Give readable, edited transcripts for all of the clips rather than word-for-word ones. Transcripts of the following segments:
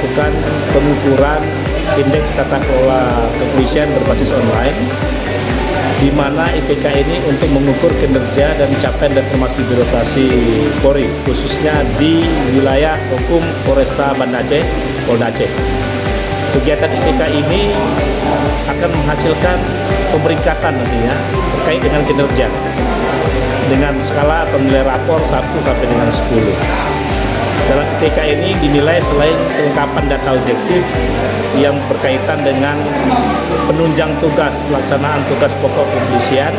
melakukan pengukuran indeks tata kelola kepolisian berbasis online, di mana ITK ini untuk mengukur kinerja dan capaian reformasi birokrasi Polri, khususnya di wilayah hukum Polresta Banda Aceh, Polda Aceh. Kegiatan ITK ini akan menghasilkan pemeringkatan nantinya terkait dengan kinerja dengan skala atau nilai rapor 1 sampai dengan 10. Dalam ITK ini dinilai selain kelengkapan data objektif yang berkaitan dengan penunjang tugas, pelaksanaan tugas pokok kepolisian,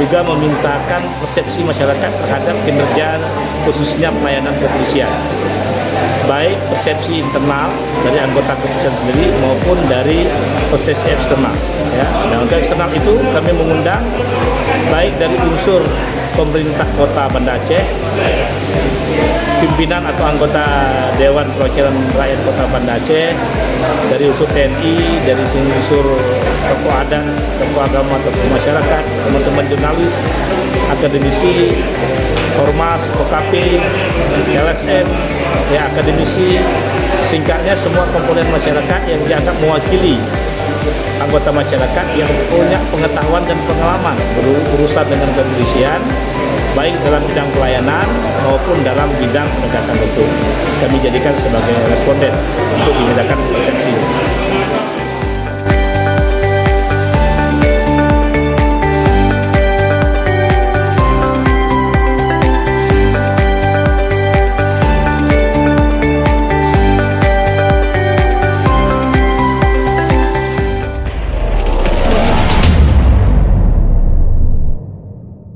juga memintakan persepsi masyarakat terhadap kinerja khususnya pelayanan kepolisian, baik persepsi internal dari anggota kepolisian sendiri maupun dari persepsi eksternal. Ya. Nah, untuk eksternal itu kami mengundang baik dari unsur pemerintah Kota Banda Aceh, pimpinan atau anggota Dewan Perwakilan Rakyat Kota Banda Aceh, dari unsur TNI, dari unsur tokoh adat, tokoh agama, tokoh masyarakat, teman-teman jurnalis, akademisi, ormas, OKP, LSM, ya akademisi, singkatnya semua komponen masyarakat yang dianggap mewakili anggota masyarakat yang punya pengetahuan dan pengalaman berurusan dengan kepolisian, baik dalam bidang pelayanan maupun dalam bidang penegakan hukum. Kami jadikan sebagai responden untuk dibedakan persepsi.